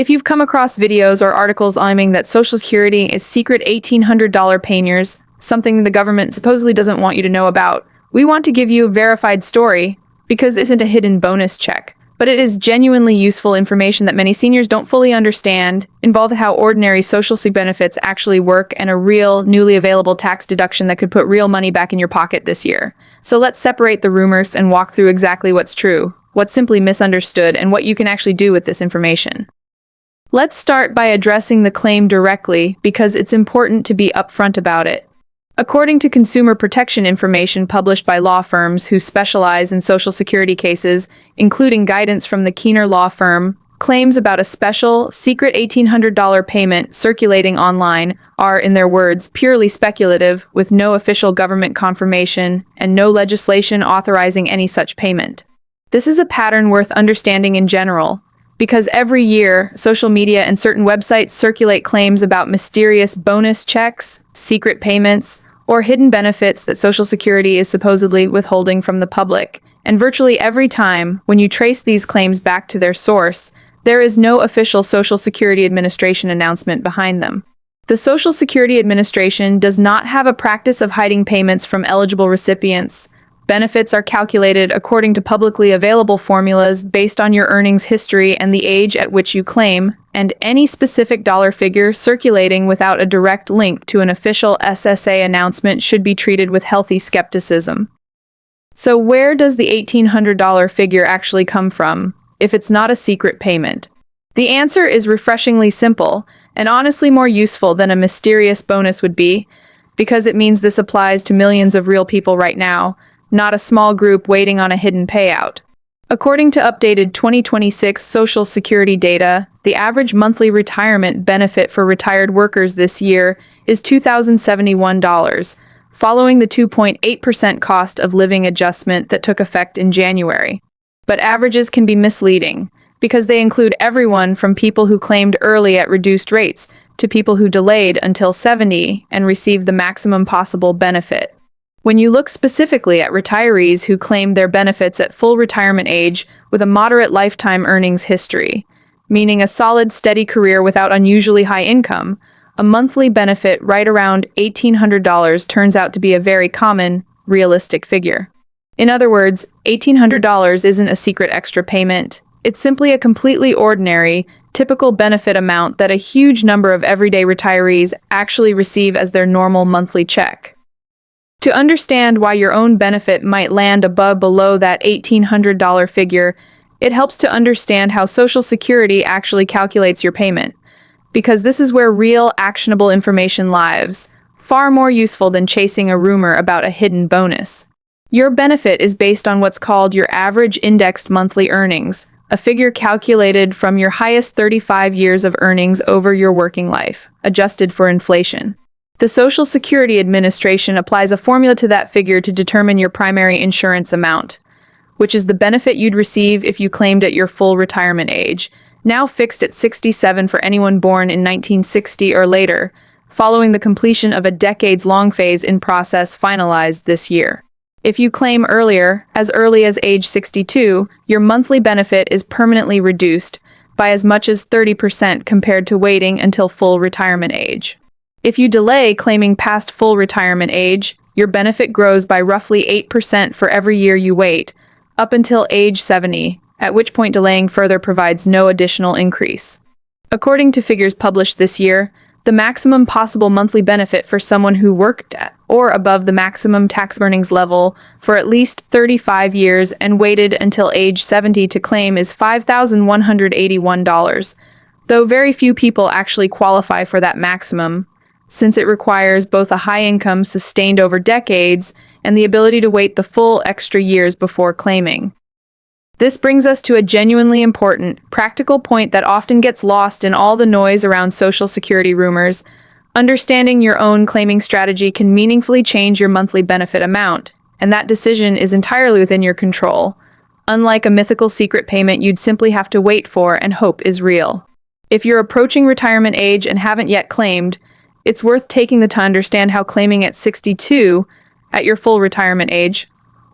If you've come across videos or articles claiming that Social Security is secret $1,800 payers, something the government supposedly doesn't want you to know about, we want to give you a verified story because this isn't a hidden bonus check, but it is genuinely useful information that many seniors don't fully understand, involve how ordinary Social Security benefits actually work, and a real, newly available tax deduction that could put real money back in your pocket this year. So let's separate the rumors and walk through exactly what's true, what's simply misunderstood, and what you can actually do with this information. Let's start by addressing the claim directly because it's important to be upfront about it. According to consumer protection information published by law firms who specialize in Social Security cases, including guidance from the Keener law firm, claims about a special, secret $1,800 payment circulating online are, in their words, purely speculative, with no official government confirmation and no legislation authorizing any such payment. This is a pattern worth understanding in general, because every year, social media and certain websites circulate claims about mysterious bonus checks, secret payments, or hidden benefits that Social Security is supposedly withholding from the public. And virtually every time, when you trace these claims back to their source, there is no official Social Security Administration announcement behind them. The Social Security Administration does not have a practice of hiding payments from eligible recipients. Benefits are calculated according to publicly available formulas based on your earnings history and the age at which you claim, and any specific dollar figure circulating without a direct link to an official SSA announcement should be treated with healthy skepticism. So where does the $1,800 figure actually come from, if it's not a secret payment? The answer is refreshingly simple, and honestly more useful than a mysterious bonus would be, because it means this applies to millions of real people right now, not a small group waiting on a hidden payout. According to updated 2026 Social Security data, the average monthly retirement benefit for retired workers this year is $2,071, following the 2.8% cost of living adjustment that took effect in January. But averages can be misleading, because they include everyone from people who claimed early at reduced rates to people who delayed until 70 and received the maximum possible benefit. When you look specifically at retirees who claimed their benefits at full retirement age with a moderate lifetime earnings history, meaning a solid, steady career without unusually high income, a monthly benefit right around $1,800 turns out to be a very common, realistic figure. In other words, $1,800 isn't a secret extra payment. It's simply a completely ordinary, typical benefit amount that a huge number of everyday retirees actually receive as their normal monthly check. To understand why your own benefit might land below that $1,800 figure, it helps to understand how Social Security actually calculates your payment, because this is where real, actionable information lives, far more useful than chasing a rumor about a hidden bonus. Your benefit is based on what's called your average indexed monthly earnings, a figure calculated from your highest 35 years of earnings over your working life, adjusted for inflation. The Social Security Administration applies a formula to that figure to determine your primary insurance amount, which is the benefit you'd receive if you claimed at your full retirement age, now fixed at 67 for anyone born in 1960 or later, following the completion of a decades-long phase-in process finalized this year. If you claim earlier, as early as age 62, your monthly benefit is permanently reduced by as much as 30% compared to waiting until full retirement age. If you delay claiming past full retirement age, your benefit grows by roughly 8% for every year you wait, up until age 70, at which point delaying further provides no additional increase. According to figures published this year, the maximum possible monthly benefit for someone who worked at or above the maximum tax earnings level for at least 35 years and waited until age 70 to claim is $5,181, though very few people actually qualify for that maximum, since it requires both a high income sustained over decades and the ability to wait the full extra years before claiming. This brings us to a genuinely important, practical point that often gets lost in all the noise around Social Security rumors. Understanding your own claiming strategy can meaningfully change your monthly benefit amount, and that decision is entirely within your control. Unlike a mythical secret payment you'd simply have to wait for and hope is real. If you're approaching retirement age and haven't yet claimed, it's worth taking the time to understand how claiming at 62, at your full retirement age,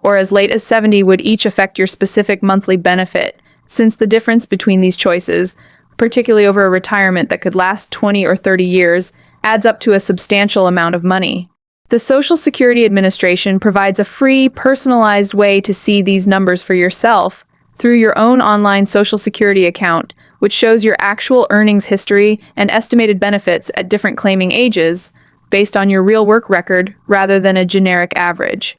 or as late as 70 would each affect your specific monthly benefit, since the difference between these choices, particularly over a retirement that could last 20 or 30 years, adds up to a substantial amount of money. The Social Security Administration provides a free, personalized way to see these numbers for yourself through your own online Social Security account, which shows your actual earnings history and estimated benefits at different claiming ages, based on your real work record rather than a generic average.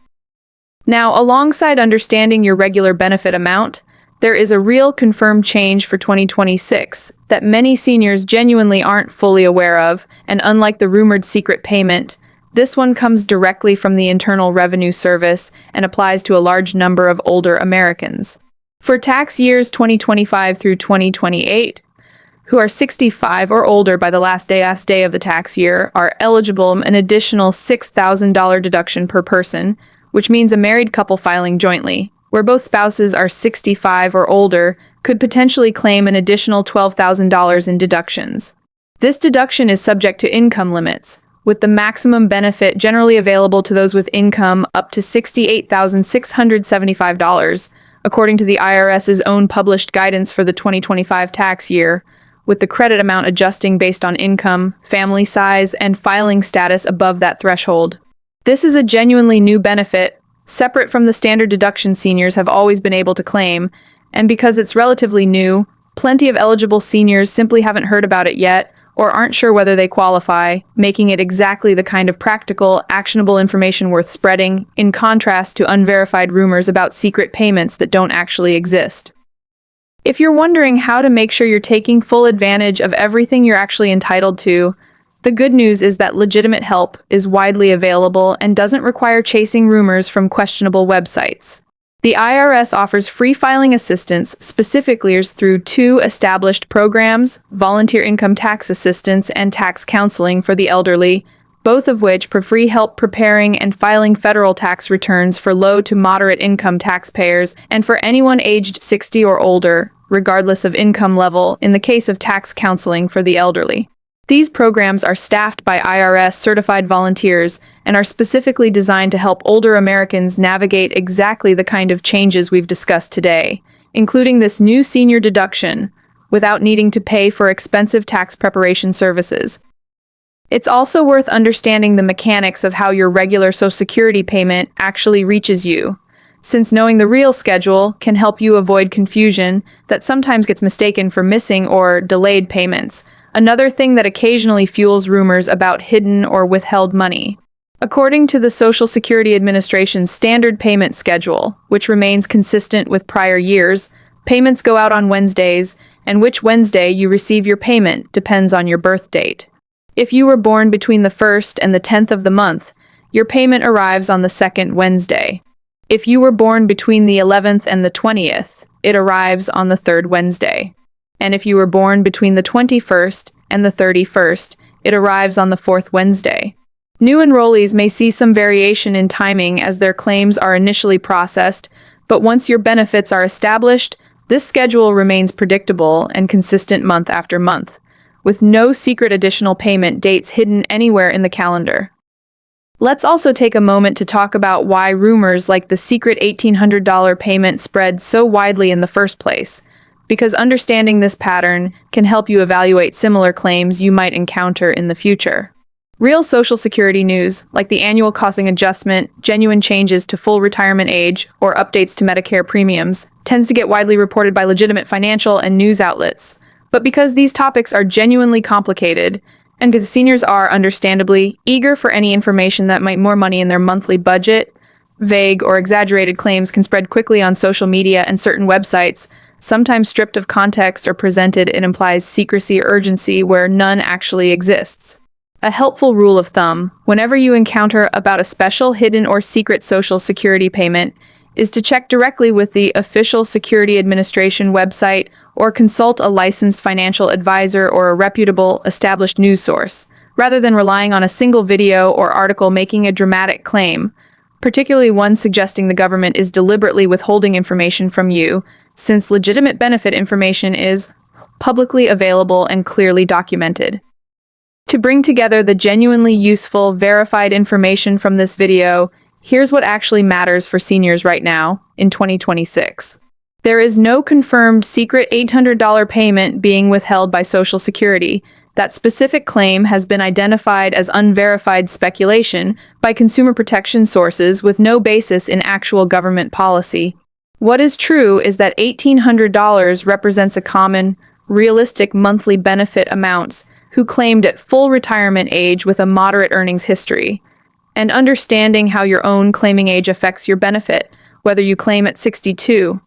Now, alongside understanding your regular benefit amount, there is a real confirmed change for 2026 that many seniors genuinely aren't fully aware of, and unlike the rumored secret payment, this one comes directly from the Internal Revenue Service and applies to a large number of older Americans. For tax years 2025 through 2028, who are 65 or older by the last day of the tax year are eligible an additional $6,000 deduction per person, which means a married couple filing jointly, where both spouses are 65 or older, could potentially claim an additional $12,000 in deductions. This deduction is subject to income limits, with the maximum benefit generally available to those with income up to $68,675, according to the IRS's own published guidance for the 2025 tax year, with the credit amount adjusting based on income, family size, and filing status above that threshold. This is a genuinely new benefit, separate from the standard deduction seniors have always been able to claim, and because it's relatively new, plenty of eligible seniors simply haven't heard about it yet or aren't sure whether they qualify, making it exactly the kind of practical, actionable information worth spreading, in contrast to unverified rumors about secret payments that don't actually exist. If you're wondering how to make sure you're taking full advantage of everything you're actually entitled to, the good news is that legitimate help is widely available and doesn't require chasing rumors from questionable websites. The IRS offers free filing assistance specifically through 2 established programs, volunteer income tax assistance and tax counseling for the elderly, both of which provide free help preparing and filing federal tax returns for low to moderate income taxpayers and for anyone aged 60 or older, regardless of income level, in the case of tax counseling for the elderly. These programs are staffed by IRS-certified volunteers and are specifically designed to help older Americans navigate exactly the kind of changes we've discussed today, including this new senior deduction, without needing to pay for expensive tax preparation services. It's also worth understanding the mechanics of how your regular Social Security payment actually reaches you, since knowing the real schedule can help you avoid confusion that sometimes gets mistaken for missing or delayed payments, another thing that occasionally fuels rumors about hidden or withheld money. According to the Social Security Administration's standard payment schedule, which remains consistent with prior years, payments go out on Wednesdays, and which Wednesday you receive your payment depends on your birth date. If you were born between the 1st and the 10th of the month, your payment arrives on the 2nd Wednesday. If you were born between the 11th and the 20th, it arrives on the 3rd Wednesday. And if you were born between the 21st and the 31st, it arrives on the 4th Wednesday. New enrollees may see some variation in timing as their claims are initially processed, but once your benefits are established, this schedule remains predictable and consistent month after month, with no secret additional payment dates hidden anywhere in the calendar. Let's also take a moment to talk about why rumors like the secret $1,800 payment spread so widely in the first place, because understanding this pattern can help you evaluate similar claims you might encounter in the future. Real Social Security news, like the annual costing adjustment, genuine changes to full retirement age, or updates to Medicare premiums, tends to get widely reported by legitimate financial and news outlets. But because these topics are genuinely complicated, and because seniors are, understandably, eager for any information that might more money in their monthly budget, vague or exaggerated claims can spread quickly on social media and certain websites, sometimes stripped of context or presented it implies secrecy or urgency where none actually exists. A helpful rule of thumb, whenever you encounter about a special, hidden, or secret Social Security payment, is to check directly with the official Security Administration website or consult a licensed financial advisor or a reputable, established news source, rather than relying on a single video or article making a dramatic claim, particularly one suggesting the government is deliberately withholding information from you, since legitimate benefit information is publicly available and clearly documented. To bring together the genuinely useful, verified information from this video, here's what actually matters for seniors right now, in 2026. There is no confirmed secret $800 payment being withheld by Social Security. That specific claim has been identified as unverified speculation by consumer protection sources with no basis in actual government policy. What is true is that $1,800 represents a common, realistic monthly benefit amounts who claimed at full retirement age with a moderate earnings history. And understanding how your own claiming age affects your benefit, whether you claim at 62,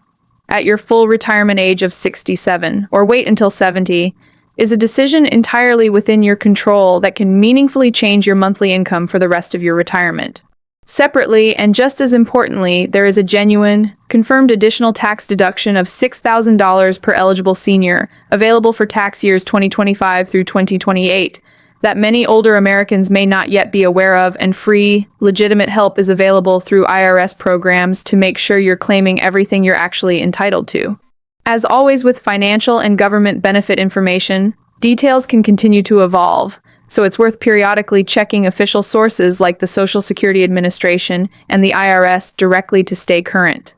at your full retirement age of 67, or wait until 70, is a decision entirely within your control that can meaningfully change your monthly income for the rest of your retirement. Separately, and just as importantly, there is a genuine, confirmed additional tax deduction of $6,000 per eligible senior, available for tax years 2025 through 2028, that many older Americans may not yet be aware of, and free, legitimate help is available through IRS programs to make sure you're claiming everything you're actually entitled to. As always with financial and government benefit information, details can continue to evolve, so it's worth periodically checking official sources like the Social Security Administration and the IRS directly to stay current.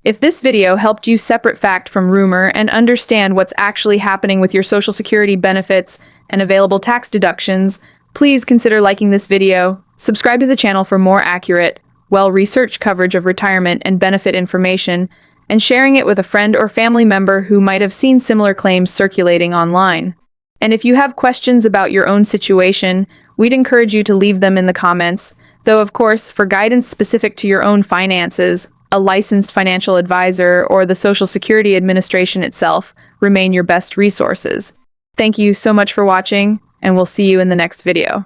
If this video helped you separate fact from rumor and understand what's actually happening with your Social Security benefits and available tax deductions, please consider liking this video, subscribe to the channel for more accurate, well-researched coverage of retirement and benefit information, and sharing it with a friend or family member who might have seen similar claims circulating online. And if you have questions about your own situation, we'd encourage you to leave them in the comments, though of course, for guidance specific to your own finances, a licensed financial advisor or the Social Security Administration itself remain your best resources. Thank you so much for watching, and we'll see you in the next video.